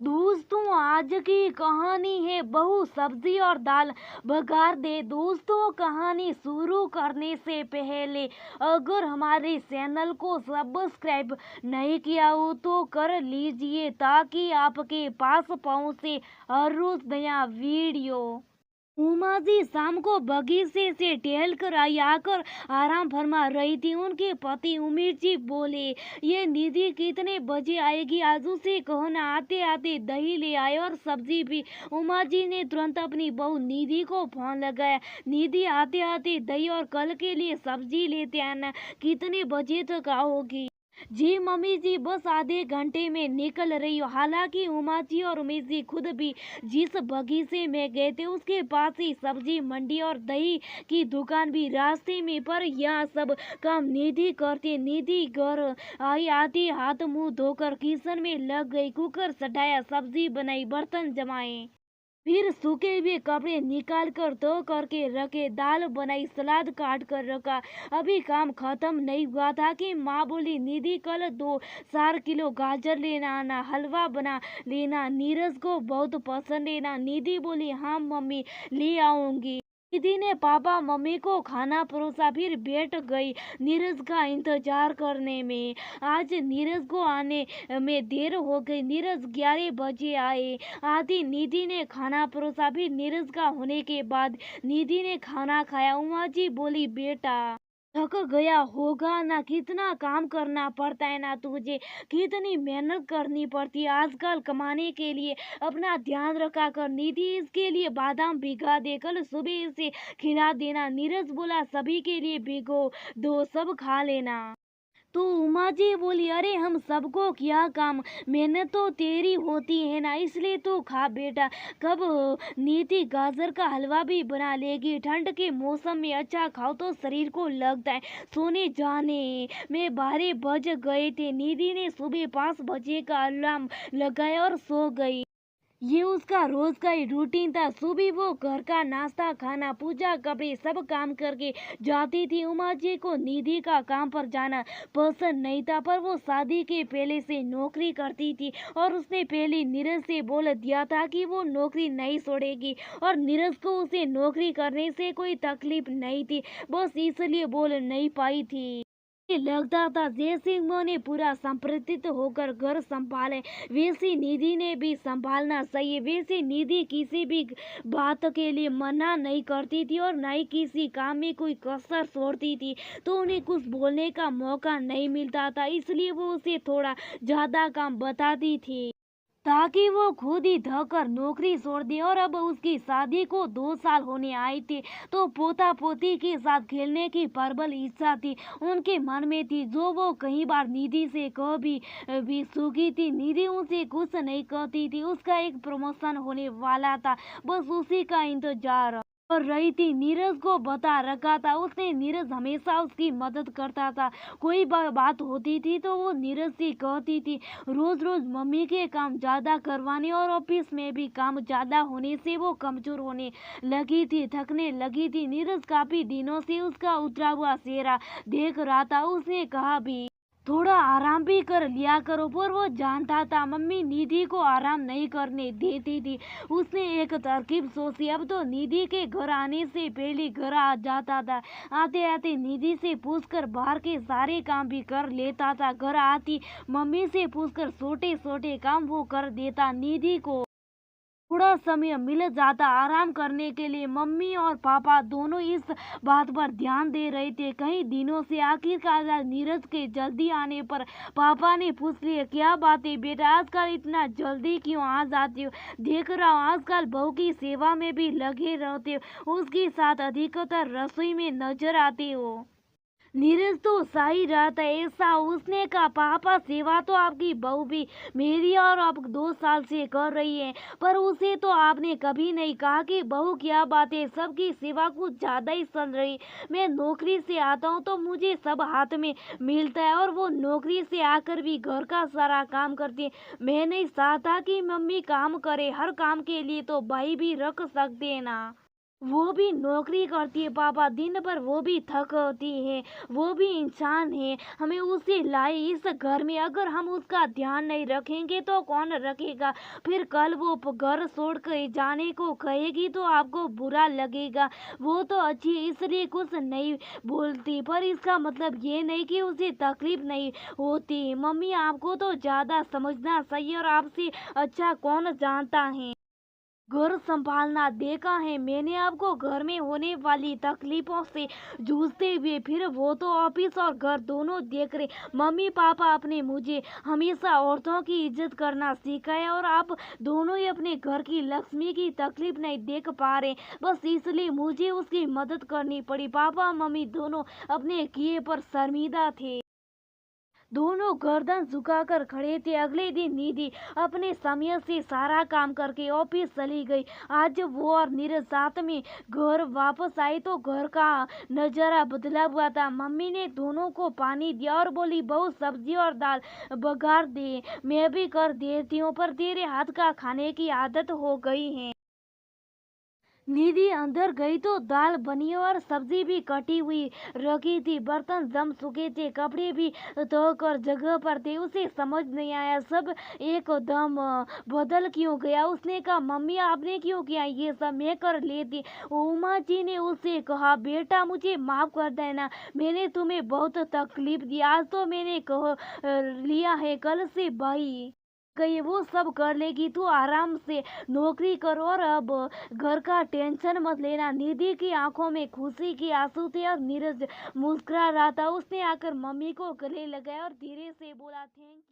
दोस्तों, आज की कहानी है बहू सब्जी और दाल बघार दे। दोस्तों, कहानी शुरू करने से पहले अगर हमारे चैनल को सब्सक्राइब नहीं किया हो तो कर लीजिए ताकि आपके पास पहुंचे हर रोज नया वीडियो। उमा जी शाम को बगीचे से टहल कर आई आकर आराम फरमा रही थी। उनके पति उमेश जी बोले, ये निधि कितने बजे आएगी? आजू से कहना। आते आते दही ले आए और सब्जी भी। उमा जी ने तुरंत अपनी बहू निधि को फोन लगाया। निधि, आते आते दही और कल के लिए सब्जी लेते आना। कितने बजे तक आओगी? जी मम्मी जी, बस आधे घंटे में निकल रही हो। हालांकि उमा जी और उमेश जी खुद भी जिस बगीचे में गए थे उसके पास ही सब्जी मंडी और दही की दुकान भी रास्ते में, पर यह सब काम निधि करती। निधि घर आई, आती हाथ मुंह धोकर किचन में लग गई। कुकर चढ़ाया, सब्जी बनाई, बर्तन जमाए, फिर सूखे हुए कपड़े निकाल कर धो करके रखे, दाल बनाई, सलाद काट कर रखा। अभी काम खत्म नहीं हुआ था कि माँ बोली, निधि कल 2-4 किलो गाजर लेना आना, हलवा बना लेना, नीरज को बहुत पसंद है ना। निधि बोली, हाँ मम्मी ले आऊंगी। निधि ने पापा मम्मी को खाना परोसा, फिर बैठ गई नीरज का इंतजार करने में। आज नीरज को आने में देर हो गई। नीरज 11 बजे आए। आधी निधि ने खाना परोसा, फिर नीरज का होने के बाद निधि ने खाना खाया। उमा जी बोली, बेटा थक गया होगा ना, कितना काम करना पड़ता है ना तुझे, कितनी मेहनत करनी पड़ती है आजकल कमाने के लिए, अपना ध्यान रखा कर। निधि, इसके लिए बादाम भिगा दे, कल सुबह इसे खिला देना। नीरज बोला, सभी के लिए भिगो दो, सब खा लेना। तो उमा जी बोली, अरे हम सबको क्या काम, मेहनत तो तेरी होती है ना, इसलिए तो खा बेटा। कब नीति गाजर का हलवा भी बना लेगी। ठंड के मौसम में अच्छा खाओ तो शरीर को लगता है। सोने जाने में 12 बज गए थे। निधि ने सुबह 5 बजे का अलार्म लगाया और सो गई। ये उसका रोज का ही रूटीन था। सुबह वो घर का नाश्ता, खाना, पूजा, कपड़े सब काम करके जाती थी। उमा जी को निधि का काम पर जाना पसंद नहीं था, पर वो शादी के पहले से नौकरी करती थी और उसने पहले नीरज से बोल दिया था कि वो नौकरी नहीं छोड़ेगी, और नीरज को उसे नौकरी करने से कोई तकलीफ नहीं थी, बस इसलिए बोल नहीं पाई थी। लगता था जैसे उन्होंने पूरा समर्पित होकर घर संभाले, वैसे निधि ने भी संभालना चाहिए। वैसे निधि किसी भी बात के लिए मना नहीं करती थी और न ही किसी काम में कोई कसर छोड़ती थी, तो उन्हें कुछ बोलने का मौका नहीं मिलता था, इसलिए वो उसे थोड़ा ज्यादा काम बताती थी ताकि वो खुद ही थक कर नौकरी छोड़ दे। और अब उसकी शादी को 2 साल होने आए थे, तो पोता पोती के साथ खेलने की प्रबल इच्छा थी उनके मन में थी, जो वो कई बार निधि से कह भी चुकी थी। निधि उसे कुछ नहीं कहती थी। उसका एक प्रमोशन होने वाला था, बस उसी का इंतजार कर रही थी। नीरज को बता रखा था उसने, नीरज हमेशा उसकी मदद करता था। कोई बात होती थी तो वो नीरज से कहती थी। रोज रोज मम्मी के काम ज्यादा करवाने और ऑफिस में भी काम ज्यादा होने से वो कमजोर होने लगी थी, थकने लगी थी। नीरज काफी दिनों से उसका उतरा हुआ चेहरा देख रहा था। उसने कहा भी, थोड़ा आराम भी कर लिया करो, पर वो जानता था मम्मी निधि को आराम नहीं करने देती थी। उसने एक तरकीब सोची। अब तो निधि के घर आने से पहले घर आ जाता था। आते आते निधि से पूछकर बाहर के सारे काम भी कर लेता था। घर आती मम्मी से पूछकर छोटे छोटे काम वो कर देता। निधि को थोड़ा समय मिल जाता आराम करने के लिए। मम्मी और पापा दोनों इस बात पर ध्यान दे रहे थे कई दिनों से। आखिरकार आज नीरज के जल्दी आने पर पापा ने पूछ लिया, क्या बात है बेटा, आजकल इतना जल्दी क्यों आ जाते हो? देख रहा हूँ आजकल बहू की सेवा में भी लगे रहते हो, उसके साथ अधिकतर रसोई में नजर आते हो। नीरज तो सही रहता है ऐसा। उसने कहा, पापा सेवा तो आपकी बहू भी मेरी और अब 2 साल से कर रही है, पर उसे तो आपने कभी नहीं कहा कि बहू क्या बात है, सबकी सेवा कुछ ज्यादा ही चल रही। मैं नौकरी से आता हूँ तो मुझे सब हाथ में मिलता है, और वो नौकरी से आकर भी घर का सारा काम करती है। मैं नहीं चाहता कि मम्मी काम करे, हर काम के लिए तो भाई भी रख सकते हैं ना। वो भी नौकरी करती है पापा, दिन भर वो भी थक होती है, वो भी इंसान है, हमें उसे लाए इस घर में, अगर हम उसका ध्यान नहीं रखेंगे तो कौन रखेगा? फिर कल वो घर छोड़ कर जाने को कहेगी तो आपको बुरा लगेगा। वो तो अच्छी है, इसलिए कुछ नहीं बोलती, पर इसका मतलब ये नहीं कि उसे तकलीफ नहीं होती। मम्मी आपको तो ज़्यादा समझना चाहिए, और आपसे अच्छा कौन जानता है? घर संभालना देखा है मैंने आपको, घर में होने वाली तकलीफों से जूझते हुए, फिर वो तो ऑफिस और घर दोनों देख रहे। मम्मी पापा आपने मुझे हमेशा औरतों की इज्जत करना सिखाया, और आप दोनों ही अपने घर की लक्ष्मी की तकलीफ नहीं देख पा रहे, बस इसलिए मुझे उसकी मदद करनी पड़ी। पापा मम्मी दोनों अपने किए पर शर्मिंदा थे, दोनों गर्दन झुकाकर खड़े थे। अगले दिन निधि अपने समय से सारा काम करके ऑफिस चली गई। आज वो और नीरज साथ में घर वापस आए तो घर का नजारा बदला हुआ था। मम्मी ने दोनों को पानी दिया और बोली, बहू सब्जी और दाल बघार दे, मैं भी कर देती हूँ, पर तेरे हाथ का खाने की आदत हो गई है। निधि अंदर गई तो दाल बनी और सब्जी भी कटी हुई रखी थी, बर्तन जम चुके थे, कपड़े भी धोकर जगह पर थे। उसे समझ नहीं आया सब एकदम बदल क्यों गया। उसने कहा, मम्मी आपने क्यों किया ये सब, मैं कर लेती। उमा जी ने उसे कहा, बेटा मुझे माफ कर देना, मैंने तुम्हें बहुत तकलीफ दी, आज तो मैंने कह लिया है, कल से भाई कही वो सब कर लेगी, तू आराम से नौकरी करो, और अब घर का टेंशन मत लेना। निधि की आंखों में खुशी के आंसू थे और नीरज मुस्कुरा रहा था। उसने आकर मम्मी को गले लगाया और धीरे से बोला, थैंक